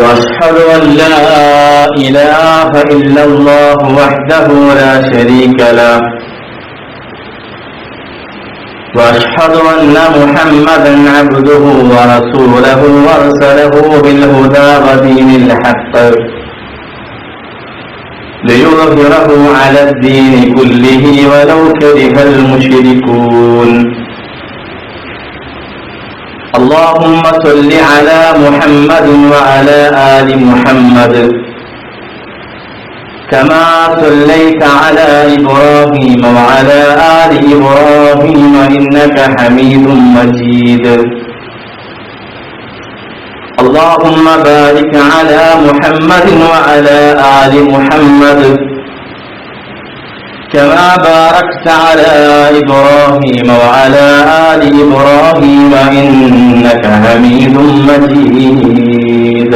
وأشهد أن لا إله إلا الله وحده لا شريك له وأشهد أن محمدا عبده ورسوله أرسله بالهدى ودين الحق ليظهره على الدين كله ولو كره المشركون اللهم صل على محمد وعلى آل محمد كما صليت على إبراهيم وعلى آل إبراهيم إنك حميد مجيد اللهم بارك على محمد وعلى آل محمد كما باركت على إبراهيم وعلى آل إبراهيم إنك حميد مجيد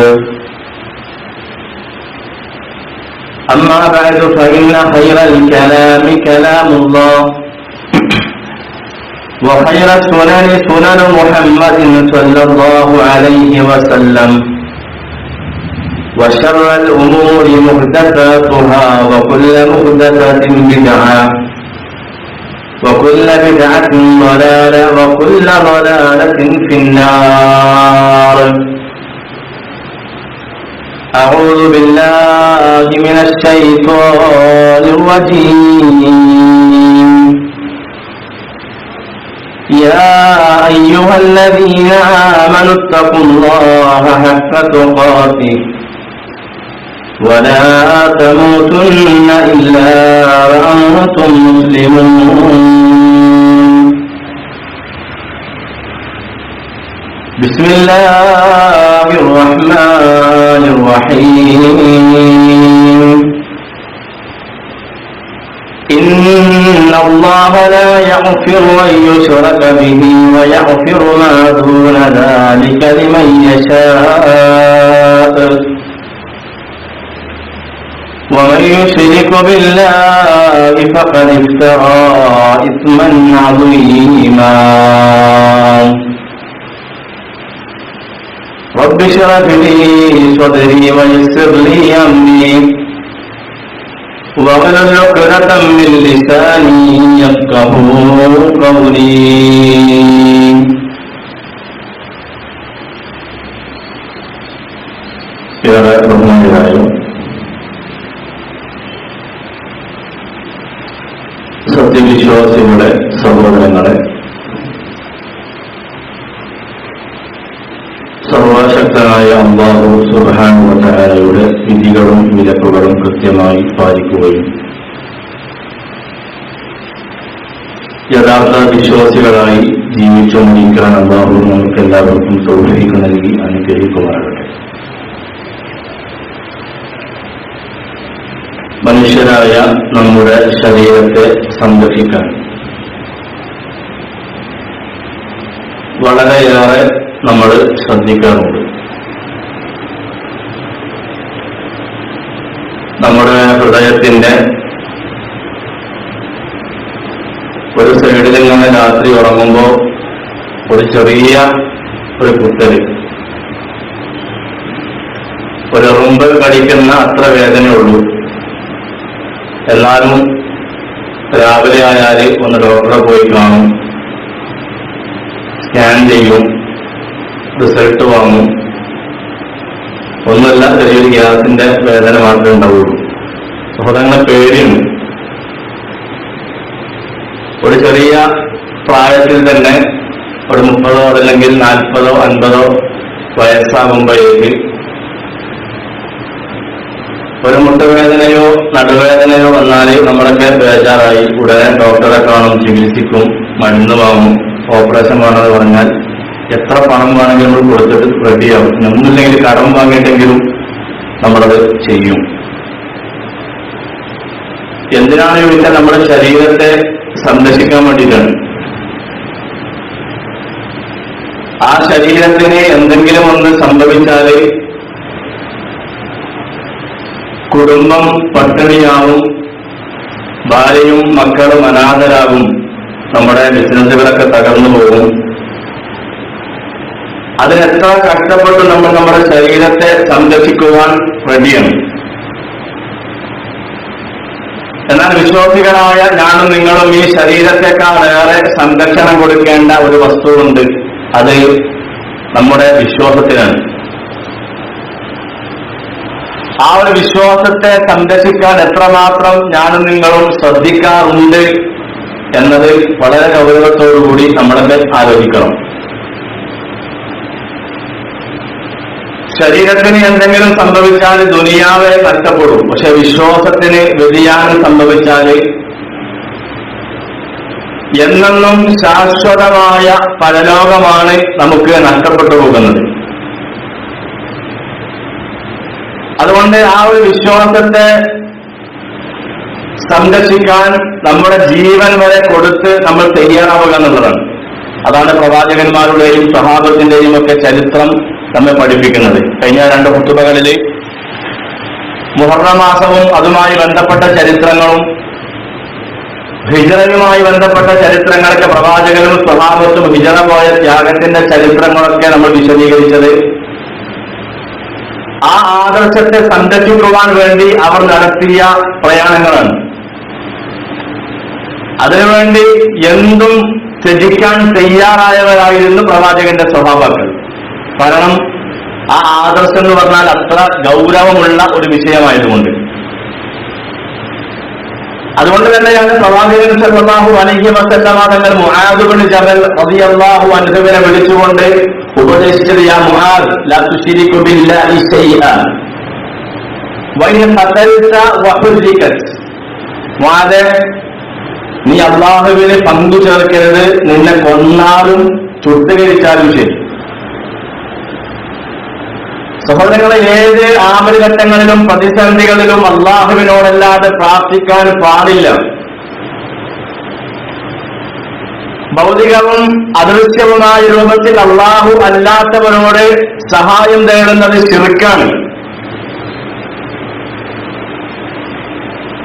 أما بعد فإن خير الكلام كلام الله وخير السنن سنن محمد صلى الله عليه وسلم وشر الأمور محدثاتها وكل محدثة بدعة وكل بدعة ضلالة وكل ضلالة في النار أعوذ بالله من الشيطان الرجيم يا أيها الذين آمنوا اتقوا الله حق تقاته ولا تموتن إلا وأنتم مسلمون بسم الله الرحمن الرحيم إن الله لا يغفر أن يشرك به ويغفر ما دون ذلك لمن يشاء ومن يشرك بالله فقد افترى إثما عظيما رب اشرح لي صدري ويسر لي أمري واحلل عقدة من لساني يفقهوا قولي സത്യവിശ്വാസികളുടെ സഹോദരങ്ങളെ, സർവശക്തനായ അല്ലാഹു സുബ്ഹാനഹു വ തആലയുടെ വിധികളും വിലക്കുകളും കൃത്യമായി പാലിക്കുകയും യഥാർത്ഥ വിശ്വാസികളായി ജീവിച്ചുകൊണ്ടിരിക്കാൻ അല്ലാഹു നമുക്ക് എല്ലാവർക്കും തൗഫീഖ് നൽകി അനുഗ്രഹിക്കുമാറാകട്ടെ. മനുഷ്യരായ നമ്മുടെ ശരീരത്തെ സംരക്ഷിക്കാൻ വളരെയേറെ നമ്മൾ ശ്രദ്ധിക്കാറുണ്ട്. നമ്മുടെ ഹൃദയത്തിന്റെ ഒരു സൈഡിൽ ഇങ്ങനെ രാത്രി ഉറങ്ങുമ്പോൾ ഒരു ചെറിയ ഒരു കുത്തല്, ഒരു എറുമ്പ് കടിക്കുന്ന അത്ര വേദനയുള്ളൂ. എല്ലാവരും രാവിലെ ആയാൽ ഒന്ന് ഡോക്ടറെ പോയി കാണും, സ്കാൻ ചെയ്യും, റിസൾട്ട് വാങ്ങും. ഒന്നുമല്ല, ചെറിയൊരു ഗ്യാസിന്റെ വേദന മാത്രമേ ഉണ്ടാവുള്ളൂ. സഹോദരങ്ങളെ, പേടിയുണ്ട്. ഒരു ചെറിയ പ്രായത്തിൽ തന്നെ ഒരു 30 അല്ലെങ്കിൽ 40 50 വയസ്സാകുമ്പോഴേക്ക് ഒരു മുട്ടുവേദനയോ നടുവേദനയോ വന്നാൽ നമ്മളൊക്കെ ബേജാറായി ഉടനെ ഡോക്ടറെ കാണും, ചികിത്സിക്കും, മരുന്ന് വാങ്ങും. ഓപ്പറേഷൻ വേണമെന്ന് പറഞ്ഞാൽ എത്ര പണം വേണമെങ്കിലും നമ്മൾ കൊടുത്തിട്ട് റെഡിയാവും. ഒന്നുമില്ലെങ്കിൽ കടം വാങ്ങിയിട്ടെങ്കിലും നമ്മളത് ചെയ്യും. എന്തിനാണ് ചോദിച്ചാൽ നമ്മുടെ ശരീരത്തെ സംരക്ഷിക്കാൻ വേണ്ടിയിട്ടാണ്. ആ ശരീരത്തിന് എന്തെങ്കിലും ഒന്ന് സംഭവിച്ചാൽ കുടുംബം പട്ടിണിയാവും, ഭാര്യയും മക്കളും അനാഥരാകും, നമ്മുടെ ബിസിനസ്സുകളൊക്കെ തകർന്നു പോകും. അതിനെത്ര കഷ്ടപ്പെട്ട് നമ്മൾ നമ്മുടെ ശരീരത്തെ സംരക്ഷിക്കുവാൻ റെഡിയാണ്. എന്നാൽ വിശ്വാസികളായ ഞാനും നിങ്ങളും ഈ ശരീരത്തെക്കാളേറെ സംരക്ഷണം കൊടുക്കേണ്ട ഒരു വസ്തുവുണ്ട്. അത് നമ്മുടെ വിശ്വാസത്തിനാണ്. ആ ഒരു വിശ്വാസത്തെ സംരക്ഷിക്കാൻ എത്രമാത്രം ഞാനും നിങ്ങളും ശ്രദ്ധിക്കാറുണ്ട് എന്നത് വളരെ ഗൗരവത്തോടുകൂടി നമ്മളൊക്കെ ആലോചിക്കണം. ശരീരത്തിന് എന്തെങ്കിലും സംഭവിച്ചാൽ ദുനിയാവെ നഷ്ടപ്പെടും. പക്ഷെ വിശ്വാസത്തിന് വ്യതിയാനം സംഭവിച്ചാൽ എന്നെന്നും ശാശ്വതമായ പരലോകമാണ് നമുക്ക് നഷ്ടപ്പെട്ടു പോകുന്നത്. അതുകൊണ്ട് ആ ഒരു വിശ്വാസത്തെ സംരക്ഷിക്കാൻ നമ്മുടെ ജീവൻ വരെ കൊടുത്ത് നമ്മൾ തയ്യാറാവുക എന്നുള്ളതാണ്. അതാണ് പ്രവാചകന്മാരുടെയും സ്വഹാബത്തിന്റെയും ഒക്കെ ചരിത്രം നമ്മെ പഠിപ്പിക്കുന്നത്. കഴിഞ്ഞ 2 ഖുതുബകളിൽ മുഹറം മാസവും അതുമായി ബന്ധപ്പെട്ട ചരിത്രങ്ങളും ഹിജറയുമായി ബന്ധപ്പെട്ട ചരിത്രങ്ങളൊക്കെ പ്രവാചകനും സ്വഹാബത്തും ഹിജറ പോയ ത്യാഗത്തിന്റെ ചരിത്രങ്ങളൊക്കെ നമ്മൾ വിശദീകരിച്ചത് ആ ആദർശത്തെ സംരക്ഷിക്കുവാൻ വേണ്ടി അവർ നടത്തിയ പ്രയാണങ്ങളാണ്. അതിനുവേണ്ടി എന്തും ത്യജിക്കാൻ തയ്യാറായവരായിരുന്നു പ്രവാചകന്റെ സ്വഭാവങ്ങൾ. കാരണം ആ ആദർശം എന്ന് പറഞ്ഞാൽ അത്ര ഗൗരവമുള്ള ഒരു വിഷയമായതുകൊണ്ട്. അതുകൊണ്ട് തന്നെയാണ് പ്രവാചകൻ സല്ലല്ലാഹു അലൈഹി വസല്ലമ തങ്ങൾ മുആദ് ഇബ്നു ജബൽ റളിയല്ലാഹു അൻഹുവിനെ വിളിച്ചുകൊണ്ട് ഉപദേശിച്ചത്, യാ മുആദ് ലാ തുശ്രികു ബില്ലാഹി ശൈഅ വഇൻ ഖതൽത വഹുലികത്. മുആദേ, നീ അല്ലാഹുവിനെ പങ്കു ചേർക്കരുത്, നിന്നെ കൊന്നാലും ചുട്ടുകരിച്ചാലും ശരി. സഹോദരങ്ങളെ, ഏത് ആപൽഘട്ടങ്ങളിലും പ്രതിസന്ധികളിലും അല്ലാഹുവിനോടല്ലാതെ പ്രാർത്ഥിക്കാൻ പാടില്ല. ഭൗതികവും അദൃശ്യവുമായ രൂപത്തിൽ അല്ലാഹു അല്ലാത്തവരോട് സഹായം തേടുന്നത് ശിർക്കാണ്.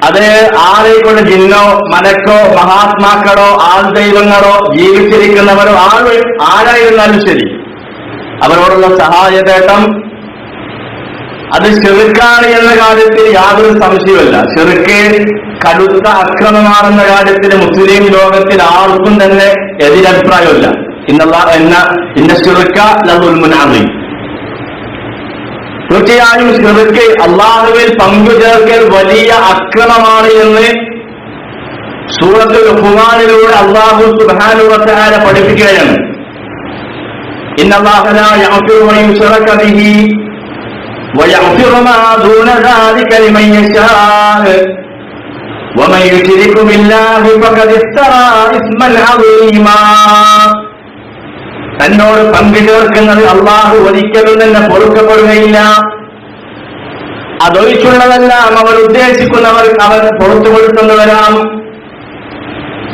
അത് ആരെക്കൊണ്ട് ജിന്നോ മലക്കോ മഹാത്മാക്കളോ ആൾ ദൈവങ്ങളോ ജീവിച്ചിരിക്കുന്നവരോ ആരായിരുന്നാലും ശരി, അവരോടുള്ള സഹായതേട്ടം അത് ശിർക്കാണ് എന്ന കാര്യത്തിൽ യാതൊരു സംശയവുമില്ല. ശിർക്ക് കടുത്ത അക്രമമാണെന്ന കാര്യത്തിൽ മുസ്ലിം ലോകത്തിൽ ആർക്കും തന്നെ എതിരഭിപ്രായമില്ല. ഇന്ന ശിർക ലദുൽമുൻ അദീം. തീർച്ചയായും ശിർക്ക് അല്ലാഹുവിൽ പങ്കുചേർക്കൽ വലിയ അക്രമമാണ് എന്ന് സൂറത്തുൽ ഖുർആനിലൂടെ അല്ലാഹു സുബ്ഹാനഹു വ തആല പഠിപ്പിക്കുകയാണ്. ഇന്നല്ലാഹ ലാ യഗ്ഫിറു അൻ യുശ്റക ബിഹി വയഗ്ഫിറു മാ ദൂന ദാലിക ലിമൻ യശാഅ വമൻ യുശ്രികു ബില്ലാഹി ഫഖദ് ഇഫ്തറാ ഇസ്മൻ അദീമാ. തന്നോട് പങ്കുചേർക്കുന്നത് അല്ലാഹു ഒരിക്കലും തന്നെ പൊറുക്കപ്പെടുകയില്ല. അതൊഴിച്ചുള്ളതെല്ലാം അവർ ഉദ്ദേശിക്കുന്നവർ അവർ പുറത്തു കൊടുക്കുന്നവരാം.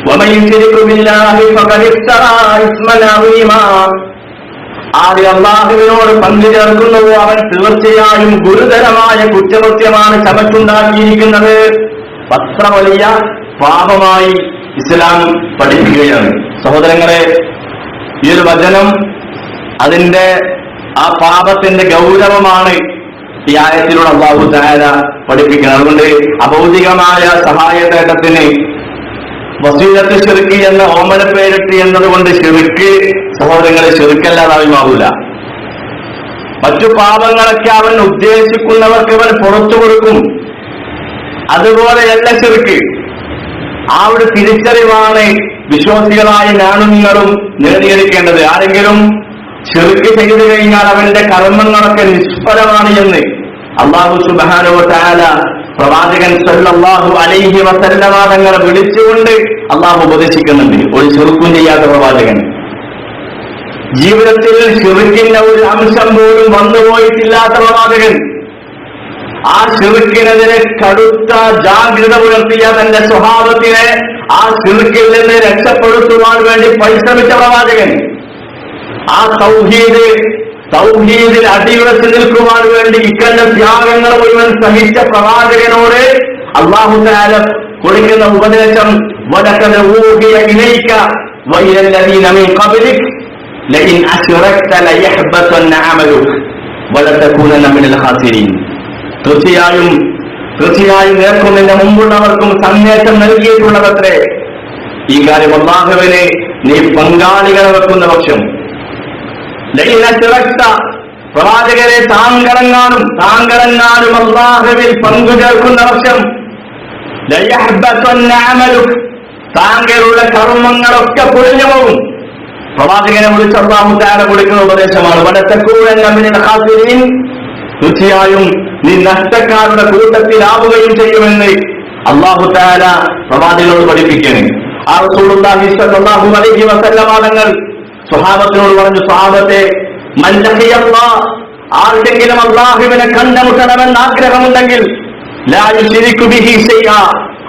വമൻ യുശ്രികു ബില്ലാഹി ഫഖദ് ഇഫ്തറാ ഇസ്മൻ അദീമാ. ആര് അല്ലാഹുവിനോട് പങ്കുചേർക്കുന്നുവോ അവൻ തീർച്ചയായും ഗുരുതരമായ കുറ്റകൃത്യമാണ് ചമച്ചുണ്ടാക്കിയിരിക്കുന്നത്. അത്ര വലിയ പാപമായി ഇസ്ലാം പഠിപ്പിക്കുകയാണ്. സഹോദരങ്ങളെ, ഈ ഒരു വചനം അതിന്റെ ആ പാപത്തിന്റെ ഗൗരവമാണ് ഈ ആയത്തിലൂടെ അല്ലാഹു തആല പഠിപ്പിക്കുന്നത്. അതുകൊണ്ട് അഭൗതികമായ സഹായതേട്ടത്തിന് വസീലത്ത് ശിർക്ക് എന്ന ഓമന പേരിട്ട് എന്നതുകൊണ്ട് ശിർക്ക് സഹോദരങ്ങളെ ശിർക്കല്ലാതാവുമാവൂല. മറ്റു പാപങ്ങളൊക്കെ അവൻ ഉദ്ദേശിക്കുന്നവർക്ക് അവൻ പുറത്തു കൊടുക്കും. അതുപോലെയല്ല ശിർക്ക്. ആ ഒരു തിരിച്ചറിവാണ് വിശ്വാസികളായ ഞാനും നിങ്ങളും നേടിയെടുക്കേണ്ടത്. ആരെങ്കിലും ശിർക്ക് ചെയ്തു കഴിഞ്ഞാൽ അവന്റെ കർമ്മങ്ങളൊക്കെ നിഷ്ഫലമാണ് എന്ന് അല്ലാഹു സുബ്ഹാനഹു വ തആല പ്രവാചകൻ സല്ലല്ലാഹു അലൈഹി വസല്ലമ തങ്ങളെ വിളിച്ചുകൊണ്ട് അല്ലാഹു ഉപദേശിക്കുന്നുണ്ട്. ഒരു ശിർക്കും ചെയ്യാത്ത പ്രവാചകൻ, ജീവിതത്തിൽ ശിർക്കിന്റെ ഒരു അംശം പോലും വന്നുപോയിട്ടില്ലാത്ത പ്രവാചകൻ, ആ ശിർക്കിനെതിരെ കടുത്ത ജാഗ്രത പുലർത്തിയ തന്റെ സ്വഭാവത്തിനെ ആ ശിർക്കിൽ നിന്ന് രക്ഷപ്പെടുത്തുവാൻ വേണ്ടി പരിശ്രമിച്ച പ്രവാചകൻ, ആ തൗഹീദിൽ അടിയുറച്ചു നിൽക്കുവാൻ വേണ്ടി ഇക്കണ്ട ത്യാഗങ്ങൾ മുഴുവൻ സഹിച്ച പ്രവാചകനോട് അല്ലാഹു തആല കൊടുക്കുന്ന ഉപദേശം വലഖദ് ഊഹിയ ഇലൈക വഇലല്ലദീന മിൻ ഖബ്ലിക ലഇൻ അശ്റക്ത ലയഹ്ബതന്ന അമലുക വലതകൂനന്ന മിനൽ ഖാസിരീൻ. തീർച്ചയായും നേർക്കും നിന്റെ മുമ്പുള്ളവർക്കും സന്ദേശം നൽകിയിട്ടുള്ളതത്രേ ഈ കാര്യം, അല്ലാഹുവിനെ നീ പങ്കാളികളെ വെക്കുന്ന പക്ഷം. ലഇൻ അശ്റക്ത, പ്രവാചകരെ താങ്കളെങ്ങാനും അല്ലാഹുവിൽ പങ്കുചേർക്കുന്ന പക്ഷം, ലയഹ്ബതന്ന അമലുക, താങ്കളുടെ കർമ്മങ്ങളൊക്കെ പൊളിഞ്ഞു പോകും. പ്രവാചകനെ വിളിച്ച് അല്ലാഹു തആല കൊടുക്കുന്ന ഉപദേശമാണ് വലതകൂനന്ന മിനൽ ഖാസിരീൻ, തീർച്ചയായും നീ നഷ്ടക്കാരുടെ കൂട്ടത്തിലാവുകയും ചെയ്യുമെന്ന് അല്ലാഹു തആല പ്രവാചകനോട് പഠിപ്പിക്കുന്നു. ആ റസൂലുള്ളാഹി സ്വല്ലല്ലാഹു അലൈഹി വസല്ലം തങ്ങൾ സ്വഹാബത്തിനോട് പറഞ്ഞു, സ്വഹാബത്തെ, മൻ ലഖിയല്ലാഹ്, ആർക്കെങ്കിലും അല്ലാഹുവിനെ കണ്ടുമുട്ടണമെന്ന് ആഗ്രഹമുണ്ടെങ്കിൽ ലാ യുശ്രികു ബിഹി ശൈഅ,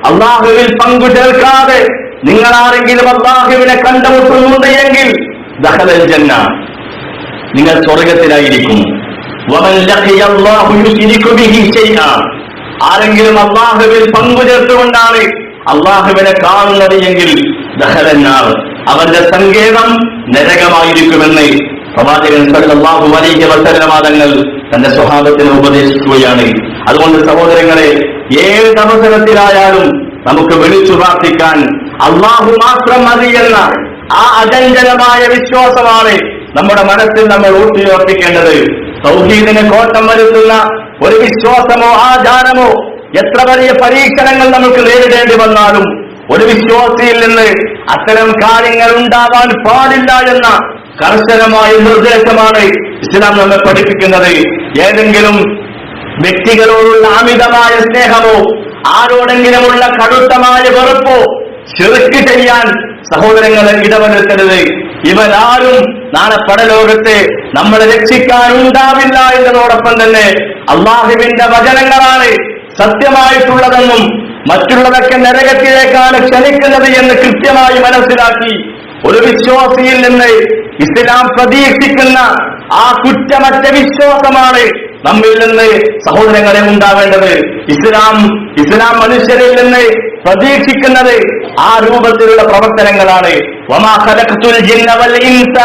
അല്ലാഹുവിൽ പങ്കു ചേർക്കാതെ നിങ്ങൾ ആരെങ്കിലും അല്ലാഹുവിനെ കണ്ടുമുട്ടുന്നുണ്ട് എങ്കിൽ ദഖലൽ ജന്ന, നിങ്ങൾ സ്വർഗ്ഗത്തിലായിരിക്കും. വമൻ ലഖിയല്ലാഹു യുശ്രികു ബിഹി ശൈഅ, ആരെങ്കിലും അല്ലാഹുവിൽ പങ്കു ചേർത്തുകൊണ്ടാണ് അല്ലാഹുവിനെ കാണുന്നത് എങ്കിൽ ദഖലൻ നാർ, അവന്റെ സങ്കേതം നരകമായിരിക്കുമെന്ന് പ്രവാചകൻ സല്ലല്ലാഹു അലൈഹി വസല്ലം തങ്ങൾ തന്റെ സ്വഹാബത്തിനെ ഉപദേശിക്കുകയാണ്. അതുകൊണ്ട് സഹോദരങ്ങളെ, ഏത് അവസരത്തിലായാലും നമുക്ക് വിളിച്ചു പ്രാർത്ഥിക്കാൻ അല്ലാഹു മാത്രം മതി എന്ന ആ അചഞ്ചലമായ വിശ്വാസമാണ് നമ്മുടെ മനസ്സിൽ നമ്മൾ ഊട്ടിയുറപ്പിക്കേണ്ടത്. തൗഹീദിന് കോട്ടം വരുത്തുന്ന ഒരു വിശ്വാസമോ ആചാരമോ എത്ര വലിയ പരീക്ഷണങ്ങൾ നമുക്ക് നേരിടേണ്ടി വന്നാലും ഒരു വിശ്വാസിയിൽ നിന്ന് അത്തരം കാര്യങ്ങൾ ഉണ്ടാവാൻ പാടില്ല എന്ന കർശനമായ നിർദ്ദേശമാണ് ഇസ്ലാം നമ്മെ പഠിപ്പിക്കുന്നത്. ഏതെങ്കിലും വ്യക്തികളോടുള്ള അമിതമായ സ്നേഹമോ ആരോടെങ്കിലുമുള്ള കടുത്തമായ വെറുപ്പോ ശിർക്ക് ചെയ്യാൻ സഹോദരങ്ങളെ ഇടവരുത്തരുത്. ഇവരാരും നാളെ പരലോകത്തെ നമ്മളെ രക്ഷിക്കാനുണ്ടാവില്ല എന്നതോടൊപ്പം തന്നെ അല്ലാഹുവിന്റെ വചനങ്ങളാണ് സത്യമായിട്ടുള്ളതെന്നും മറ്റുള്ളതൊക്കെ നരകത്തിലേക്കാണ് ക്ഷണിക്കുന്നത് എന്ന് കൃത്യമായി മനസ്സിലാക്കി ഒരു വിശ്വാസിയിൽ നിന്ന് ഇസ്ലാം പ്രതീക്ഷിക്കുന്ന ആ കുറ്റമറ്റ വിശ്വാസമാണ് നമ്മിൽ നിന്ന് സഹോദരങ്ങളെ ഉണ്ടാവേണ്ടത്. ഇസ്ലാം മനുഷ്യരിൽ നിന്ന് പ്രതീക്ഷിക്കുന്നത് ആ രൂപത്തിലുള്ള പ്രവർത്തനങ്ങളാണ്. വമാ ഖലഖതുൽ ജിന്ന വൽ ഇൻസ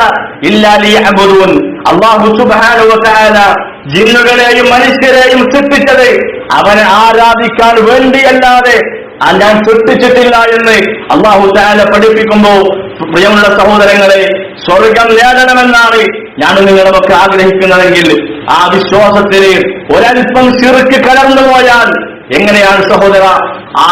ഇല്ലാ ലിയഅ്ബുദൂൻ, അല്ലാഹു സുബ്ഹാനഹു വ തആല ജിന്നുകളെയും മനുഷ്യരെയും സൃഷ്ടിച്ചത് അവനെ ആരാധിക്കാൻ വേണ്ടിയല്ലാതെ ഞാൻ സൃഷ്ടിച്ചിട്ടില്ല എന്ന് അല്ലാഹു തആല പഠിപ്പിക്കുമ്പോ, പ്രിയമുള്ള സഹോദരങ്ങളെ, സ്വർഗം നേടണമെന്നാണ് ഞാൻ നിങ്ങളുമൊക്കെ ആഗ്രഹിക്കുന്നതെങ്കിൽ ആ വിശ്വാസത്തിന് ഒരൽപ്പം ശിർക്ക് കലർന്നുപോയാൽ എങ്ങനെയാണ് സഹോദര ആ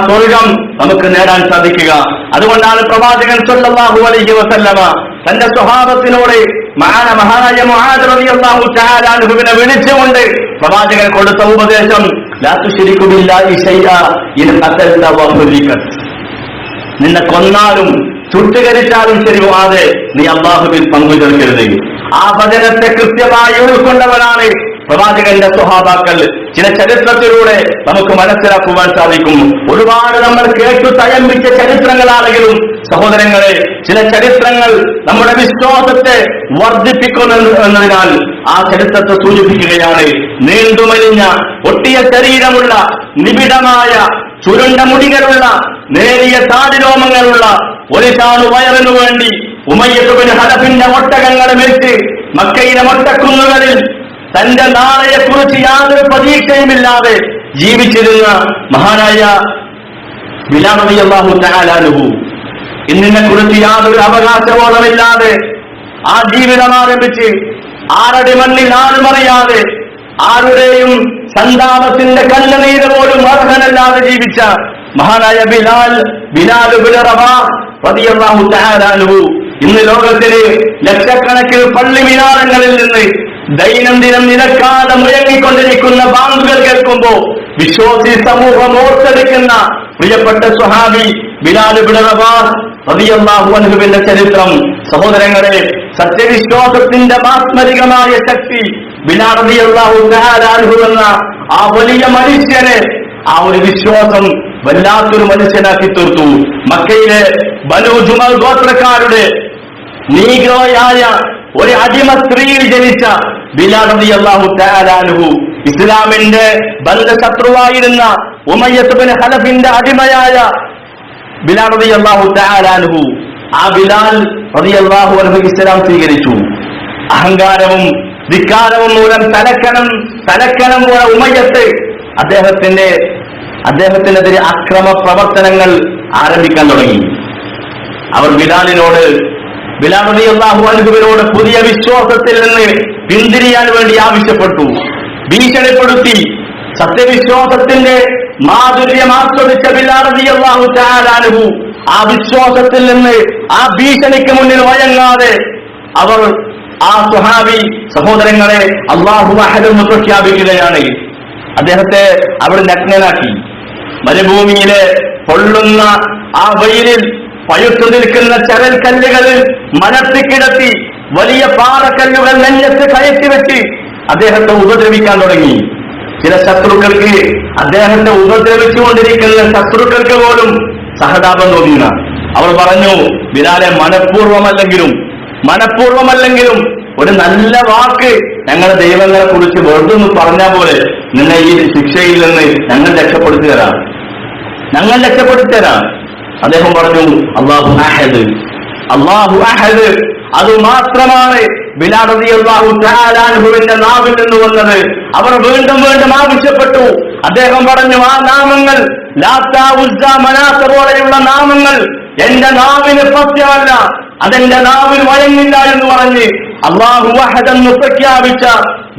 സ്വർഗം നമുക്ക് നേടാൻ സാധിക്കുക? അതുകൊണ്ടാണ് പ്രവാചകൻ സല്ലല്ലാഹു അലൈഹി വസല്ലമ തന്റെ സ്വഹാബത്തിനോട് മഹാനായ മുആദ് റളിയല്ലാഹു തആല അൻഹുവിനെ വിളിച്ചുകൊണ്ട് പ്രവാചകൻ കൊടുത്ത ഉപദേശം, ലാ തുശ്രികു ബില്ലാഹി ശൈഅ ഇൻ ഖതൽത വഹുലികത്, നിന്നെ കൊന്നാലും ചുട്ടുകരിച്ചാലും ശരി മുആദേ, നീ അല്ലാഹുവിൽ പങ്കുചേർക്കരുത്. ആ വചനത്തെ കൃത്യമായി ഉൾക്കൊണ്ടവരാണ് പ്രവാചകന്റെ സ്വഹാബാക്കൾ. ചില ചരിത്രത്തിലൂടെ നമുക്ക് മനസ്സിലാക്കുവാൻ സാധിക്കും. ഒരുപാട് നമ്മൾ കേട്ടു തയമ്പിച്ച ചരിത്രങ്ങളാണെങ്കിലും സഹോദരങ്ങളെ, ചില ചരിത്രങ്ങൾ നമ്മുടെ വിശ്വാസത്തെ വർദ്ധിപ്പിക്കുന്നതിനാൽ ആ ചരിത്രത്തെ സൂചിപ്പിക്കുകയാണ്. നീണ്ടുമലിഞ്ഞ ഒട്ടിയ ശരീരമുള്ള നിബിഡമായ ചുരുണ്ട മുടികളുള്ള നേരിയ താടിരോമങ്ങളുള്ള ഒരു ചാണു വയറിനു വേണ്ടി ഉമയ്യത്ത് ബിൻ ഹലഫിന്റെ ഒട്ടകങ്ങളെ മേച്ച് മക്കയിലെ ഒട്ടക്കുന്നുകളിൽ തന്റെ നാളെയെക്കുറിച്ച് യാതൊരു പ്രതീക്ഷയുമില്ലാതെ ജീവിച്ചിരുന്ന മഹാനായ ബിലാൽ റളിയല്ലാഹു തആല അൻഹു ഇന്നിനെ കുറിച്ച് യാതൊരു അവകാശബോധമില്ലാതെ ആ ജീവിതം ആരംഭിച്ച് ആരടി മണ്ണിൽ ആരും അറിയാതെ ആരുടെയും സന്താപത്തിന്റെ കണ്ണുനീര് പോലും അർഹനല്ലാതെ ജീവിച്ച മഹാനായ ബിലാൽ ഇബ്നു റബാഹ് റളിയല്ലാഹു തആല അൻഹു ഇന്ന് ലോകത്തിലെ ലക്ഷക്കണക്കിന് പള്ളി മിനാരങ്ങളിൽ നിന്ന് ദൈനംദിനം നിലക്കാതെ മുഴങ്ങിക്കൊണ്ടിരിക്കുന്ന ബാങ്കുകൾ കേൾക്കുമ്പോ വിശ്വാസി സമൂഹം ഓർത്തെടുക്കുന്ന പ്രിയപ്പെട്ട സ്വഹാബി ബിലാൽ ഇബ്നു റബാഹ് റളിയല്ലാഹു അൻഹുവിന്റെ ചരിത്രം. സഹോദരങ്ങളെ, സത്യവിശ്വാസത്തിന്റെ മാസ്മരികമായ ശക്തി ബിലാൽ റളിയല്ലാഹു തആല അൻഹു എന്ന ആ വലിയ മനുഷ്യനെ, ആ ഒരു വിശ്വാസം വല്ലാത്തൊരു മനുഷ്യനാക്കി തീർത്തു. മക്കയിലെ ബനൂ ജുമൽ ഗോത്രക്കാരുടെ നീഗ്രോയായ ഒരു അടിമ സ്ത്രീയിൽ ജനിച്ച ബിലാൽ റളിയല്ലാഹു തആല അൻഹു ഇസ്ലാമിന്റെ ബന്ധശത്രുവായിരുന്ന ഉമയ്യത്ത് ബിൻ ഹലഫിന്റെ അടിമയായ ബിലാൽ റളിയല്ലാഹു തആല അൻഹു ആ ബിലാൽ റളിയല്ലാഹു അൻഹു ഇസ്ലാം സ്വീകരിച്ചു. അഹങ്കാരവും ധിക്കാരവും മൂലം തലക്കനം പോലെ ഉമയ്യത്ത് അദ്ദേഹത്തിനെതിരെ അക്രമ പ്രവർത്തനങ്ങൾ ആരംഭിക്കാൻ തുടങ്ങി. അവർ ബിലാൽ റളിയല്ലാഹു അൻഹുവിനോട് പുതിയ വിശ്വാസത്തിൽ നിന്ന് പിന്തിരിയാൻ വേണ്ടി ആവശ്യപ്പെട്ടു, ഭീഷണിപ്പെടുത്തി. സത്യവിശ്വാസത്തിന്റെ മാധുര്യം ആസ്വദിച്ച ബിലാൽ റളിയല്ലാഹു തആല അൻഹു ആ വിശ്വാസത്തിൽ നിന്ന് ആ ഭീഷണിക്ക് മുന്നിൽ വഴങ്ങാതെ അവർ ആ സ്വഹാബി സഹോദരങ്ങളെ അല്ലാഹു അഹദ് എന്ന് പ്രഖ്യാപിക്കുകയാണ്. അദ്ദേഹത്തെ അവർ നഗ്നനാക്കി. മരുഭൂമിയിലെ പൊള്ളുന്ന ആ വെയിലിൽ പഴുത്തു നിൽക്കുന്ന ചരൽ കല്ലുകളിൽ മലർത്തിക്കിടത്തി വലിയ പാറക്കല്ലുകൾ നെഞ്ഞത്ത് കയറ്റി വെച്ച് അദ്ദേഹത്തെ ഉപദ്രവിക്കാൻ തുടങ്ങി. ചില ശത്രുക്കൾക്ക്, അദ്ദേഹത്തെ ഉപദ്രവിച്ചുകൊണ്ടിരിക്കുന്ന ശത്രുക്കൾക്ക് പോലും സഹതാപം തോന്നിയ അവർ പറഞ്ഞു, ബിലാലെ മനഃപൂർവമല്ലെങ്കിലും ഒരു നല്ല വാക്ക് ഞങ്ങളുടെ ദൈവങ്ങളെ കുറിച്ച് വെറുതൊന്ന് പറഞ്ഞ പോലെ നിന്നെ ഈ ശിക്ഷയിൽ നിന്ന് ഞങ്ങൾ രക്ഷപ്പെടുത്തി തരാം. അദ്ദേഹം പറഞ്ഞു, അല്ലാഹു അഹദ് അത് മാത്രമാണ് ബിലാൽ റളിയല്ലാഹു തആല അൻഹുവിന്റെ നാവിൽ നിന്ന് വന്നത്. അവർ വീണ്ടും ആവശ്യപ്പെട്ടു. അദ്ദേഹം പറഞ്ഞു, ആ നാമങ്ങൾ ലാത്ത, ഉസ്സ, മനാത്ത് പോലെയുള്ള നാമങ്ങൾ എന്റെ നാവിന് സത്യമല്ല, അതെന്റെ നാവിൽ വഴങ്ങില്ല എന്ന് പറഞ്ഞ് അല്ലാഹു അഹദ് എന്ന് പ്രഖ്യാപിച്ച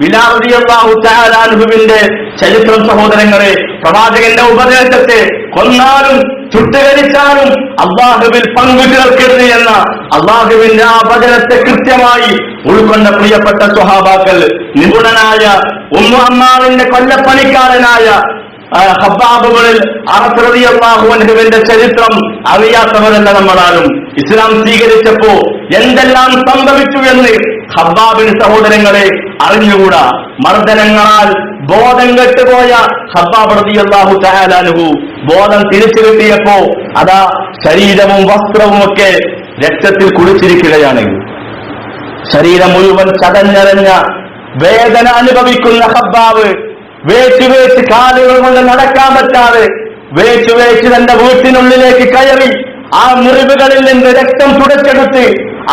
ബിലാൽ റളിയല്ലാഹു തആല അൻഹുവിന്റെ ചരിത്രം സഹോദരങ്ങളെ, പ്രവാചകന്റെ ഉപദേശത്തെ കൊന്നാലും ചുട്ടുകരിച്ചാലും അല്ലാഹുവിൽ പങ്കു ചേർക്കരുത് എന്ന അല്ലാഹുവിന്റെ ആ വചനത്തെ കൃത്യമായി ഉൾക്കൊണ്ട പ്രിയപ്പെട്ട സ്വഹാബാക്കൾ, നിപുണനായ ഉമ്മു അമ്മാറിന്റെ കൊല്ലപ്പണിക്കാരനായ ഖബ്ബാബുകളിൽ അനസ് റളിയല്ലാഹു അൻഹുവിന്റെ ചരിത്രം അറിയാത്തവരല്ല നമ്മളാരും. ഇസ്ലാം സ്വീകരിച്ചപ്പോ എന്തെല്ലാം സംഭവിച്ചു എന്ന് ഖബ്ബാബിന് സഹോദരങ്ങളെ അറിഞ്ഞുകൂടാ. മർദ്ദനങ്ങളാൽ ബോധം കെട്ടുപോയ ഖബ്ബാബ് റളിയല്ലാഹു തആല അൻഹു ബോധം തിരിച്ചു കിട്ടിയപ്പോ അതാ ശരീരവും വസ്ത്രവും ഒക്കെ രക്തത്തിൽ കുളിച്ചിരിക്കുകയാണ്. ശരീരം മുഴുവൻ ചതഞ്ഞരഞ്ഞ വേദന അനുഭവിക്കുന്ന ഖബ്ബാബ് വേച്ച് കാലുകൾ കൊണ്ട് നടക്കാൻ പറ്റാതെ വേച്ച് തന്റെ വീട്ടിനുള്ളിലേക്ക് കയറി ആ മുറിവുകളിൽ നിന്ന് രക്തം തുടച്ചെടുത്ത്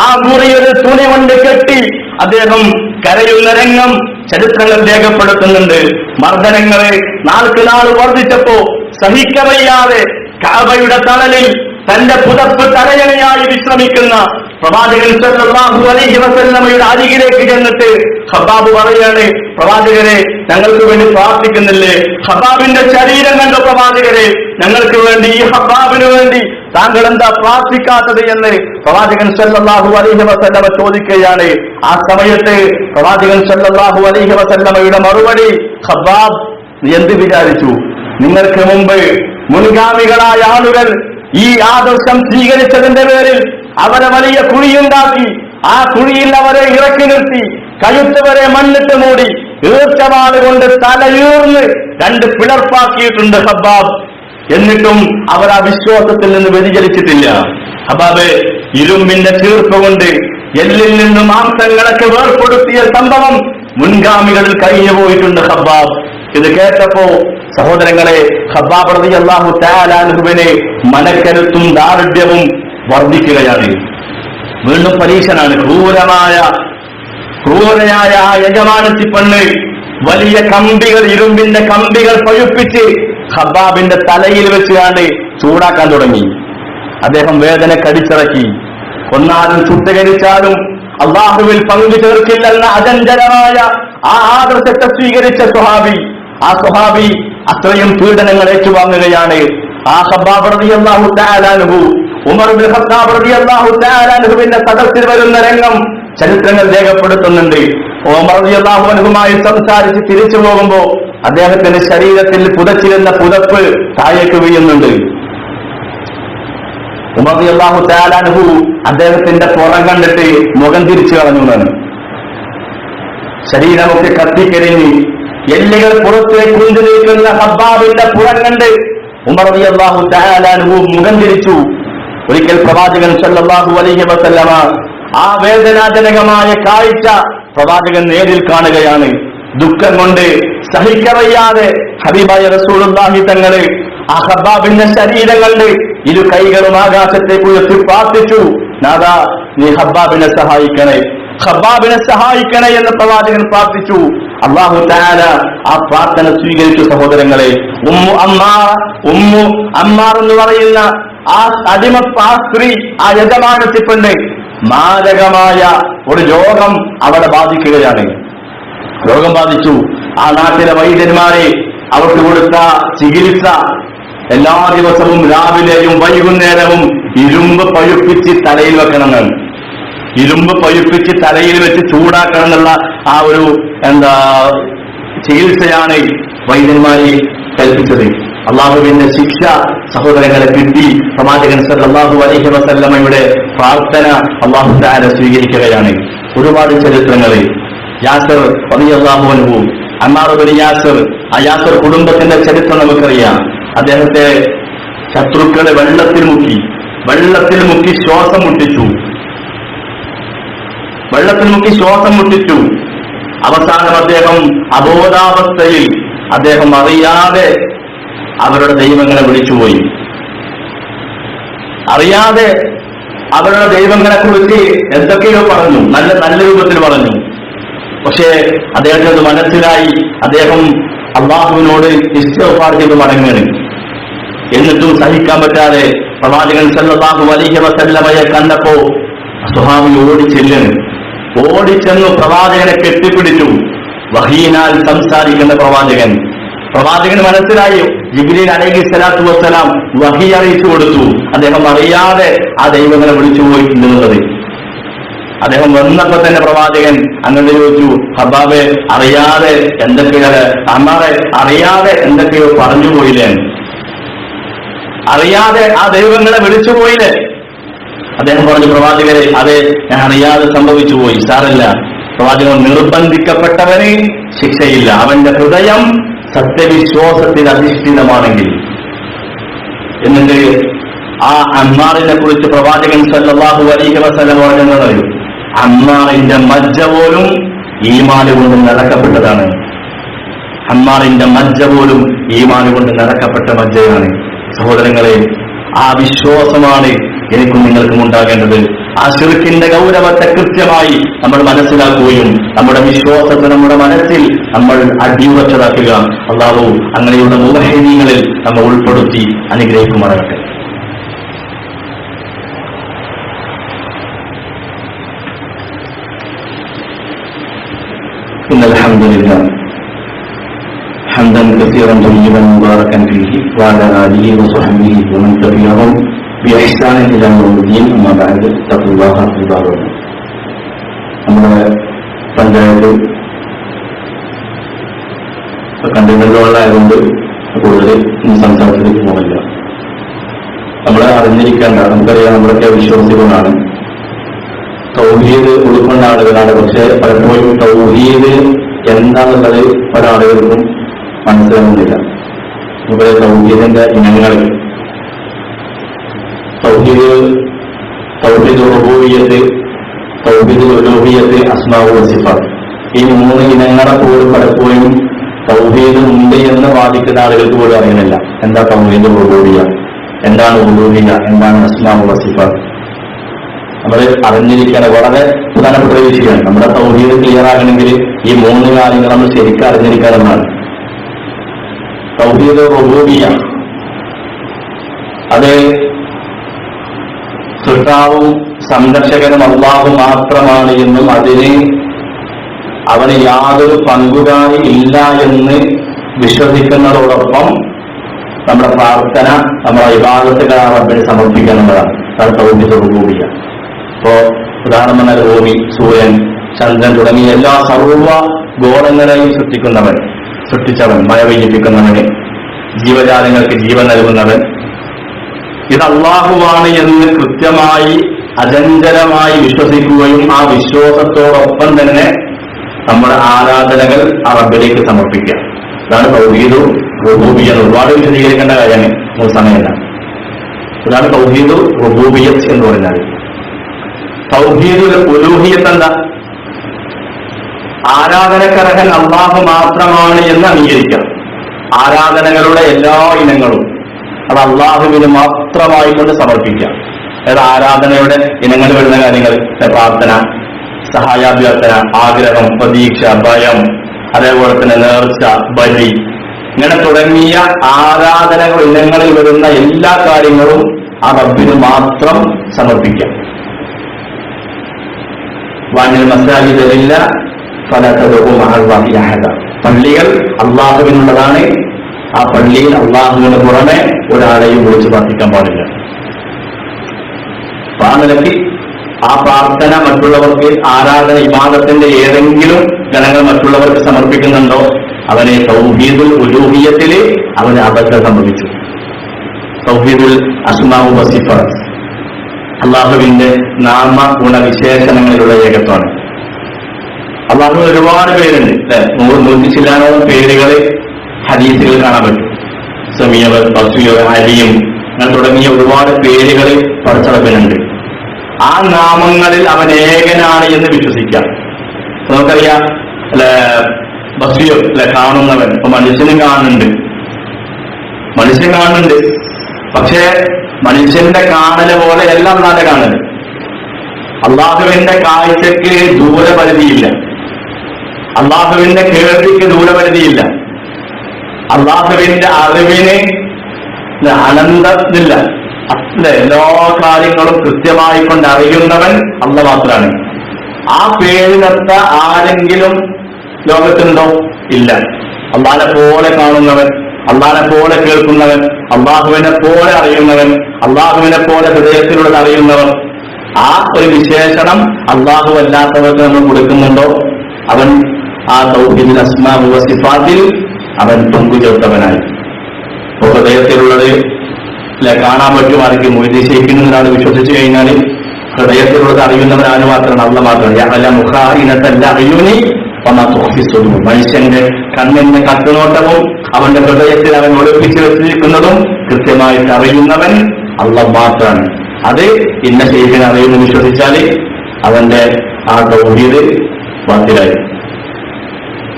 ആ മുറിയൊരു തുണി കൊണ്ട് കെട്ടി അദ്ദേഹം കരയുന്ന രംഗം ചരിത്രങ്ങൾ രേഖപ്പെടുത്തുന്നുണ്ട്. മർദ്ദനങ്ങളെ നാൾക്ക് നാൾ വർദ്ധിച്ചപ്പോ സഹിക്കവയ്യാതെ കഅബയുടെ തണലിൽ തന്റെ പുതപ്പ് തലയണയായി വിശ്രമിക്കുന്ന പ്രവാചകൻ സല്ലല്ലാഹു അലൈഹി വസല്ലമയുടെ അരികിലേക്ക് ചെന്നിട്ട് ഖബ്ബാബ് പറയാണ്, പ്രവാചകരെ ഞങ്ങൾക്ക് വേണ്ടി പ്രാർത്ഥിക്കുന്നില്ലേ? ഖബ്ബാബിന്റെ ശരീരം കണ്ട പ്രവാചകരെ, ഞങ്ങൾക്ക് വേണ്ടി, ഈ ഖബ്ബാബിന് വേണ്ടി താങ്കൾ എന്താ പ്രാർത്ഥിക്കാത്തത് എന്ന് പ്രവാചകൻ സല്ലല്ലാഹു അലൈഹി വസല്ലമ ചോദിക്കുകയാണ്. ആ സമയത്ത് പ്രവാചകൻ സല്ലല്ലാഹു അലൈഹി വസല്ലമയുടെ മറുപടി, ഖബ്ബാബ് എന്ത് വിചാരിച്ചു? നിങ്ങൾക്ക് മുമ്പ് മുൻഗാമികളായ ആളുകൾ ഈ ആദർശം സ്വീകരിച്ചതിന്റെ പേരിൽ അവരെ വലിയ കുഴിയുണ്ടാക്കി, ആ കുഴിയിൽ അവരെ ഇറക്കി നിർത്തി, കഴുത്ത് വരെ മണ്ണിട്ട് മൂടി, ഈർച്ചവാട് കൊണ്ട് തലയൂർന്ന് 2 പിളർപ്പാക്കിയിട്ടുണ്ട് ഖബ്ബാബ്. എന്നിട്ടും അവർ ആ വിശ്വാസത്തിൽ നിന്ന് വ്യതിചലിച്ചിട്ടില്ല. ഖബ്ബാബ് ഇരുമ്പിന്റെ ചീർപ്പ് കൊണ്ട് എല്ലിൽ നിന്ന് മാംസങ്ങളൊക്കെ വേർപ്പെടുത്തിയ സംഭവം മുൻഗാമികളിൽ കഴിഞ്ഞു പോയിട്ടുണ്ട് ഖബ്ബാബ്. ഇത് കേട്ടപ്പോ സഹോദരങ്ങളെ, ഖബ്ബാബ് റളിയല്ലാഹു തആല അൻഹുവിനെ മനക്കരുത്തും ദാർഢ്യവും വർദ്ധിക്കുകയാണ്. വീണ്ടും പരീക്ഷനാണ്. ക്രൂരനായ ആ യജമാനത്തി പെണ്ണ് വലിയ കമ്പികൾ, ഇരുമ്പിന്റെ കമ്പികൾ പഴുപ്പിച്ച് ഖബ്ബാബിന്റെ തലയിൽ വെച്ചാണ് ചൂടാക്കാൻ തുടങ്ങി. അദ്ദേഹം വേദന കടിച്ചിറക്കി. കൊന്നാലും ചുട്ടുകരിച്ചാലും അള്ളാഹുവിൽ പങ്കു ചേർക്കില്ലെന്ന അചഞ്ചലമായ ആ ആദർശത്തെ സ്വീകരിച്ച ആ സ്വഹാബി അത്രയും പീഡനങ്ങൾ ഏറ്റുവാങ്ങുകയാണ്. ആ ഖബ്ബാബ് റളിയല്ലാഹു തആല അൻഹു ഉമർ ഇബ്നു ഖത്താബ് റളിയല്ലാഹു തആല അൻഹുവിന്റെ സദസ്സിൽ വരുന്ന രംഗം ചരിത്രങ്ങൾ രേഖപ്പെടുത്തുന്നുണ്ട്. ഉമർ റളിയല്ലാഹു അൻഹുമായി സംസാരിച്ച് തിരിച്ചു പോകുമ്പോൾ അദ്ദേഹത്തിന്റെ ശരീരത്തിൽ പുതച്ചിരുന്ന പുതപ്പ് താഴേക്ക് വീഴുന്നുണ്ട്. ഉമർ റളിയല്ലാഹു തആല അൻഹു അദ്ദേഹത്തിന്റെ പുറം കണ്ടിട്ട് മുഖം തിരിച്ചു കളഞ്ഞു. ശരീരമൊക്കെ കത്തിക്കരിഞ്ഞ് എല്ലുകൾ പുറത്തേക്ക് കൊണ്ടു നിൽക്കുന്ന ഖബ്ബാബിന്റെ പുറം കണ്ട് ഉമർ റളിയല്ലാഹു തആല അൻഹു മുഖം തിരിച്ചു. ഒരിക്കൽ പ്രവാചകൻ സല്ലല്ലാഹു അലൈഹി വസല്ലമ ആ വേദനാജനകമായ കാഴ്ച പ്രവാചകൻ നേരിൽ കാണുകയാണ്. ദുഃഖം കൊണ്ട് സഹിക്കവയ്യാതെ ഹബീബായ റസൂലുള്ളാഹി തങ്ങളെ ആ ഖബ്ബാബിന്റെ ശരീരം കണ്ട് 2 കൈകളും ആകാശത്തേക്ക് ഉയർത്തി പ്രാർത്ഥിച്ചു, നാദാ നീ ഖബ്ബാബിനെ സഹായിക്കണേ, ഖബ്ബാബിനെ സഹായിക്കണേ എന്ന് പ്രവാചകൻ പ്രാർത്ഥിച്ചു. അല്ലാഹു തആല ആ പ്രാർത്ഥന സ്വീകരിച്ചു. സഹോദരങ്ങളെ, ഉമ്മു അമ്മാർ എന്ന് പറയുന്ന ആ അടിമ സ്ത്രീ, ആ യജമാനത്തി പെണ്ണ്, മാരകമായ ഒരു രോഗം അവളെ ബാധിക്കുകയാണ്. രോഗം ബാധിച്ചു. ആ നാട്ടിലെ വൈദ്യന്മാരെ അവർക്ക് കൊടുത്ത ചികിത്സ എല്ലാ ദിവസവും രാവിലെയും വൈകുന്നേരവും ഇരുമ്പ് പഴുപ്പിച്ച് തലയിൽ വെക്കണമെന്നാണ്. ഇരുമ്പ് പഴുപ്പിച്ച് തലയിൽ വെച്ച് ചൂടാക്കണം എന്നുള്ള ആ ഒരു ചികിത്സയാണ് വൈദ്യന്മാരെ കൽപ്പിച്ചത്. അള്ളാഹുവിന്റെ ശിക്ഷ സഹോദരങ്ങളെ കിട്ടി. പ്രവാചകൻ സല്ലല്ലാഹു അലൈഹി വസല്ലമയുടെ പ്രാർത്ഥന അള്ളാഹു തആല സ്വീകരിക്കുകയാണ്. ഒരുപാട് ചരിത്രങ്ങളിൽ യാസർ റളിയല്ലാഹു അൻഹു, അമ്മാർ ഇബ്നു യാസർ, ആ യാസർ കുടുംബത്തിന്റെ ചരിത്രം നമുക്കറിയാം. അദ്ദേഹത്തെ ശത്രുക്കളെ വെള്ളത്തിൽ മുക്കി ശ്വാസം മുട്ടിച്ചു. അവസാനം അദ്ദേഹം അബോധാവസ്ഥയിൽ അദ്ദേഹം അറിയാതെ അവരുടെ ദൈവങ്ങളെ വിളിച്ചുപോയി. അറിയാതെ അവരുടെ ദൈവങ്ങളെ കുറിച്ച് എന്തൊക്കെയോ പറഞ്ഞു, നല്ല രൂപത്തിൽ പറഞ്ഞു. പക്ഷേ അദ്ദേഹത്തിന് അത് മനസ്സിലായി. അദ്ദേഹം അല്ലാഹുവിനോട് ഇസ്തിഗ്ഫാർ ചെയ്ത് മടങ്ങുകയാണ്. എന്നിട്ടും സഹിക്കാൻ പറ്റാതെ പ്രവാചകൻ സല്ലല്ലാഹു അലൈഹി വസല്ലമയെ കണ്ടപ്പോ സ്വഹാബി ഓടിച്ചെന്നു പ്രവാചകനെ കെട്ടിപ്പിടിച്ചു. വഹീനാൽ സംസാരിക്കുന്ന പ്രവാചകന് മനസ്സിലായി ജിബ്രീൽ അലൈഹി സ്വലാത്തു വസ്സലാം വഹി അറിയിച്ചു കൊടുത്തു. അദ്ദേഹം അറിയാതെ ആ ദൈവങ്ങളെ വിളിച്ചുപോയിട്ടുണ്ടെന്നുള്ളത്. അദ്ദേഹം വന്നപ്പോ തന്നെ പ്രവാചകൻ അങ്ങനെ ചോദിച്ചു, ഹബ്ബാബെ അറിയാതെ എന്തൊക്കെയോ, അമ്മാറെ അറിയാതെ എന്തൊക്കെയോ പറഞ്ഞുപോയില്ലേ, അറിയാതെ ആ ദൈവങ്ങളെ വിളിച്ചുപോയില്ലേ? അദ്ദേഹം പറഞ്ഞു, പ്രവാചകരെ അതെ, ഞാൻ അറിയാതെ സംഭവിച്ചു പോയി, സാരല്ല. പ്രവാചകൻ നിർബന്ധിക്കപ്പെട്ടവന് ശിക്ഷയില്ല, അവന്റെ ഹൃദയം സത്യവിശ്വാസത്തിൽ അധിഷ്ഠിതമാണെങ്കിൽ. എന്നിട്ട് ആ അമ്മാറിനെ കുറിച്ച് പ്രവാചകൻ സല്ലല്ലാഹു അലൈഹി വസല്ലം പറഞ്ഞത്, അമ്മാറിന്റെ മജ്ജ പോലും ഈമാന് കൊണ്ട് നടക്കപ്പെട്ടതാണ്. അമ്മാറിന്റെ മജ്ജ പോലും ഈമാന് കൊണ്ട് നടക്കപ്പെട്ട മജ്ജയാണ്. സഹോദരങ്ങളെ, ആ വിശ്വാസമാണ് എനിക്കും നിങ്ങൾക്കും ഉണ്ടാകേണ്ടത്. ആ ശിർക്കിന്റെ ഗൗരവത്തെ കൃത്യമായി നമ്മൾ മനസ്സിലാക്കുകയും നമ്മുടെ വിശ്വാസത്തെ നമ്മുടെ മനസ്സിൽ നമ്മൾ അടിയുറച്ചതാക്കുക. അല്ലാഹു അങ്ങനെയുള്ള മുവഹ്ഹിദീങ്ങളിൽ നമ്മൾ ഉൾപ്പെടുത്തി അനുഗ്രഹിക്കുമാറാകട്ടെ. ഇന്നൽ ഹംദുലില്ലാഹ് حمدا كثيرا طيبا مباركا فيه وعلى آله وصحبه ومن تبعهم بإحسان إلى يوم الدين. أما بعد اتقوا الله عباد الله. നമ്മുടെ പഞ്ചായത്ത് കണ്ടെയ്നറുകളായതുകൊണ്ട് കൂടുതൽ സംസാരത്തിലേക്ക് പോകില്ല. നമ്മളെ അറിഞ്ഞിരിക്കേണ്ട, നമുക്കറിയാം നമ്മളൊക്കെ വിശ്വാസികളാണ്, തൗഹീദ് ഉൾക്കൊണ്ട ആളുകളാണ്. പക്ഷെ പലപ്പോഴും തൗഹീദ് എന്താണെന്നുള്ളത് പല ആളുകൾക്കും മനസ്സിലാകുന്നില്ല. ഇവിടെ തൗഹീദിന്റെ ഇനങ്ങൾ, തൗഹീദ് റുബൂബിയ്യത്ത്, തൗഹീദ് ഉലൂഹിയ്യത്ത്, അസ്മാഉ വസിഫാത്ത്, ഈ 3 ഇനങ്ങളെ പോലും പലപ്പോഴും തൗഹീദ് ഉണ്ട് എന്ന് വാദിക്കുന്ന ആളുകൾക്ക് പോലും അറിയുന്നില്ല. എന്താ തൗഹീദ് റുബൂബിയ്യ, എന്താണ് ഉലൂഹിയ്യ, എന്താണ് അസ്മാഉ വസിഫാത്ത്? നമ്മൾ അറിഞ്ഞിരിക്കേണ്ട വളരെ പ്രധാനപ്പെട്ട ഒരു വിഷയമാണ്. നമ്മുടെ തൗഹീദ് ക്ലിയർ ആകണമെങ്കിൽ ഈ 3 കാര്യങ്ങൾ നമ്മൾ ശരിക്കും അറിഞ്ഞിരിക്കണമെന്നാണ്. തൗഹീദ് റുബൂബിയ്യ, അത് സൃഷ്ടാവും സംരക്ഷകനും അല്ലാഹു മാത്രമാണ് എന്നും അവന് യാതൊരു പങ്കുകാരി ഇല്ല എന്ന് വിശ്വസിക്കുന്നതോടൊപ്പം നമ്മുടെ പ്രാർത്ഥന, നമ്മുടെ ഇബാദത്തുകൾ റബ്ബിന് സമർപ്പിക്കുന്നതാണ്. അതാണ് തൗഹീദ് റുബൂബിയ്യ. ഇപ്പോ ഉദാഹരണം പറഞ്ഞാൽ ഭൂമി, സൂര്യൻ, ചന്ദ്രൻ തുടങ്ങിയ എല്ലാ സർവ്വ ഗോളങ്ങളെയും സൃഷ്ടിച്ചവൻ, മഴ പെയ്യിപ്പിക്കുന്നവന്, ജീവജാലങ്ങൾക്ക് ജീവൻ നൽകുന്നവൻ, ഇത് അല്ലാഹുവാണ് എന്ന് കൃത്യമായി അചഞ്ചലമായി വിശ്വസിക്കുകയും ആ വിശ്വാസത്തോടൊപ്പം തന്നെ നമ്മുടെ ആരാധനകൾ ആ റബ്ബിലേക്ക് സമർപ്പിക്കുക. ഇതാണ് തൗഹീദ് റുബൂബിയ്യ. ഒരുപാട് വിശദീകരിക്കേണ്ട കാര്യമാണ്, സമയമല്ല. ഇതാണ് തൗഹീദ് റുബൂബിയ്യത്ത് എന്ന് പറഞ്ഞാൽ. തൗഹീദുൽ ഉലൂഹിയ്യത്ത് എന്താ? ആരാധനക്കർഹൻ അല്ലാഹു മാത്രമാണ് എന്ന് അംഗീകരിക്കാം. ആരാധനകളുടെ എല്ലാ ഇനങ്ങളും അത് അല്ലാഹുവിന് മാത്രമായി കൊണ്ട് സമർപ്പിക്കാം. അതായത് ആരാധനയുടെ ഇനങ്ങൾ വരുന്ന കാര്യങ്ങൾ, പ്രാർത്ഥന, സഹായാഭ്യർത്ഥന, ആഗ്രഹം, പ്രതീക്ഷ, ഭയം, അതേപോലെ തന്നെ നേർച്ച, ബലി, ഇങ്ങനെ തുടങ്ങിയ ആരാധന ഇനങ്ങളിൽ വരുന്ന എല്ലാ കാര്യങ്ങളും ആ റബ്ബിന് മാത്രം സമർപ്പിക്കാം. വാനിൽ മസാജിദില്ല ഫലാ തദ്ഉ മഅല്ലാഹി അഹദ. പള്ളികൾ അള്ളാഹുവിനുള്ളതാണ്. ആ പള്ളിയിൽ അള്ളാഹുവിന് പുറമെ ഒരാളെയും വിളിച്ച് പ്രാർത്ഥിക്കാൻ പാടില്ല. അപ്പൊ ആ നിലയ്ക്ക് ആ പ്രാർത്ഥന മറ്റുള്ളവർക്ക്, ആരാധന ഇബാദത്തിന്റെ ഏതെങ്കിലും ഗണങ്ങൾ മറ്റുള്ളവർക്ക് സമർപ്പിക്കുന്നുണ്ടോ അവനെ തൗഹീദുൽ ഉലൂഹിയ്യത്തിൽ അവന് അബദ്ധം സംഭവിച്ചു. തൗഹീദുൽ അസ്മാഉ വസിഫാത്ത്, അള്ളാഹുവിന്റെ നാമ ഗുണവിശേഷണങ്ങളിലുള്ള ഏകത്വമാണ്. അള്ളാഹുവിന് ഒരുപാട് പേരുണ്ട് അല്ലെ, 100 ചില്ലാനോളം പേരുകൾ ഹദീസുകൾ കാണാൻ പറ്റും. സമീഅ്, ബസീർ, അലീം അങ്ങനെ തുടങ്ങിയ ഒരുപാട് പേരുകൾ പടച്ചറബിനുണ്ട്. ആ നാമങ്ങളിൽ അവൻ ഏകനാണ് എന്ന് വിശ്വസിക്കാം. നമുക്കറിയാം അല്ലെ, ബസീർ അല്ലെ, കാണുന്നവൻ. ഇപ്പൊ മനുഷ്യൻ കാണുന്നുണ്ട്, പക്ഷേ മനുഷ്യന്റെ കാണല് പോലെ എല്ലാം അല്ലാതെ കാണല്. അള്ളാഹുവിന്റെ കാഴ്ചക്ക് ദൂരപരിധിയില്ല, അള്ളാഹുവിന്റെ കേൾവിക്ക് ദൂരപരിധിയില്ല, അള്ളാഹുവിന്റെ അറിവിന് അനന്തമില്ല. എല്ലാ കാര്യങ്ങളും കൃത്യമായി കൊണ്ട് അറിയുന്നവൻ അള്ളാഹ് മാത്രമാണ്. ആ പേരിനൊത്ത ആരെങ്കിലും ലോകത്തുണ്ടോ? ഇല്ല. അള്ളാഹിനെ പോലെ കാണുന്നവൻ, അള്ളാഹിനെ പോലെ കേൾക്കുന്നവൻ, അള്ളാഹുവിനെ പോലെ അറിയുന്നവൻ, അള്ളാഹുവിനെ പോലെ ഹൃദയത്തിലുള്ളത് അറിയുന്നവർ, ആ ഒരു വിശേഷണം അള്ളാഹു അല്ലാത്തവർക്ക് നമ്മൾ കൊടുക്കുന്നുണ്ടോ? അവൻ ആ തൗഹീദുൽ അസ്മാഉ വസിഫാത്തിൽ അവൻ പങ്കുചേർത്തവനായി. ഹൃദയത്തിലുള്ളത് കാണാൻ പറ്റും. ആർക്ക് മൊയ്തീൻ ശൈഖിന് ഒരാൾ വിശ്വസിച്ചു കഴിഞ്ഞാൽ ഹൃദയത്തിലുള്ളത് അറിയുന്നവൻ ആര് മാത്രമാണ്? അള്ളാഹ് മാത്രമാണ്. മനുഷ്യന്റെ കണ്ണിന്റെ കട്ടുനോട്ടവും അവന്റെ ഹൃദയത്തിൽ അവൻ ഒളിപ്പിച്ചു വെച്ചിരിക്കുന്നതും കൃത്യമായിട്ട് അറിയുന്നവൻ അള്ളാഹ് മാത്രമാണ്. അത് ഇന്ന ശൈഖിനെ അറിയുമെന്ന് വിശ്വസിച്ചാൽ അവന്റെ ആ തൗഹീദ് ബാത്തിലായി,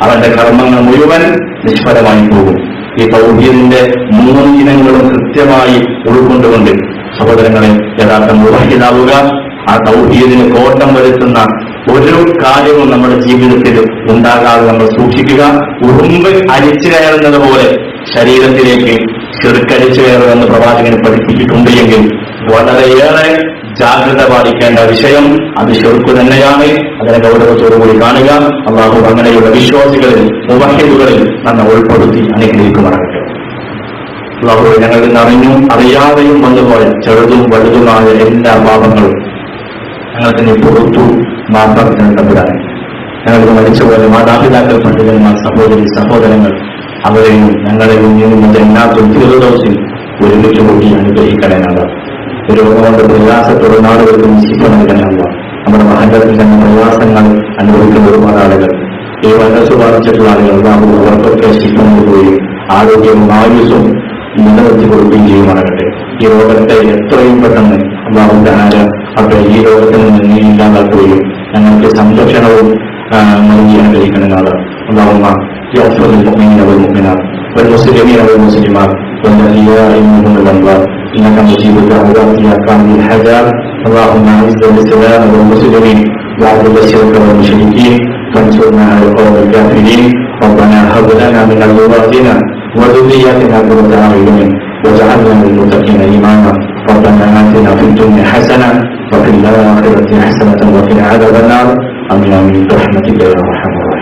അവന്റെ കർമ്മങ്ങൾ മുഴുവൻ നിഷ്ഫലമായി പോകും. ഈ തൗഹീദിന്റെ 3 ഇനങ്ങളും കൃത്യമായി ഉൾക്കൊണ്ടുകൊണ്ട് സഹോദരങ്ങളെ യഥാർത്ഥ മുവഹിദാവുക. ആ തൗഹീദിന് കോട്ടം വരുത്തുന്ന ഒരു കാര്യവും നമ്മുടെ ജീവിതത്തിൽ ഉണ്ടാകാതെ നമ്മൾ സൂക്ഷിക്കുക. ഉറുമ്പ് അരിച്ചു കയറുന്നത് പോലെ ശരീരത്തിലേക്ക് ചെറുക്കരിച്ചു കയറുമെന്ന് പ്രവാചകന് പഠിപ്പിച്ചിട്ടുണ്ട് എങ്കിൽ വളരെയേറെ ജാഗ്രത പാലിക്കേണ്ട വിഷയം അത് ശിർക്ക് തന്നെയാണ്. അതിനെ ഗൗരവത്തോടുകൂടി കാണുക. അള്ളാഹു അങ്ങനെയുള്ള വിശ്വാസികളിൽ, മുവഹിദുകളിൽ നമ്മെ ഉൾപ്പെടുത്തി അനുഗ്രഹിക്കുമാറാകട്ടെ. അള്ളാഹു ഞങ്ങൾ ഇന്ന് അറിഞ്ഞും അറിയാതെയും വന്നുപോയ ചെറുതും വലുതുമായ എല്ലാ പാപങ്ങളും ഞങ്ങൾക്ക് നീ പുറത്തു മാർഗത്തിന് തമ്പുരാനെ. ഞങ്ങൾക്ക് മരിച്ചുപോലെ മാതാപിതാക്കൾ, പണ്ഡിതന്മാർ, സഹോദരങ്ങൾ അവരെയും ഞങ്ങളെയും നീങ്ങുന്നത് എല്ലാത്തും തീർദോസിൽ ഒരുമിച്ച് കൂട്ടി അനുഗ്രഹിക്കണേനാണ്. രോഗം കൊണ്ട് പ്രയാസത്തോടെ നാടുകൾക്ക് ശിക്ഷ നൽകണമല്ല. നമ്മുടെ മഹല്ലത്തിൽ തന്നെ പ്രയാസങ്ങൾ അനുഭവിക്കുന്ന ഒരുപാട് ആളുകൾ, ഈ വൈറസ് ബാധിച്ചിട്ടുള്ള ആളുകൾ അവർക്കൊക്കെ ശിക്ഷ നൽകുകയും ആരോഗ്യവും ആയുസ്സും നിലനിർത്തി കൊടുക്കുകയും ചെയ്യുമാറാകട്ടെ. ഈ രോഗത്തെ എത്രയും പെട്ടെന്ന് അള്ളാഹുവിന്റെ അപ്പോൾ ഈ രോഗത്തിൽ നിന്ന് നീ ഇല്ലാതാക്കുകയും ഞങ്ങൾക്ക് സംരക്ഷണവും നൽകി അനുഗ്രഹിക്കണമെന്നാണ്. അള്ളാഹുമ്മ يغفر للمؤمنين والمؤمنات والمسلمين والمسلمات والأحياء منهم والأموات إنك مجيب الدعوات يا كامل الحاجات. اللهم أعز الإسلام والمسلمين وأذل الشرك والمشركين وانصرنا على القوم الكافرين. ربنا هب لنا من أزواجنا وذرياتنا قرة أعين واجعلنا للمتقين إماما. ربنا آتنا في الدنيا حسنة وفي الآخرة حسنة وقنا عذاب النار. آمين برحمتك يا أرحم الراحمين.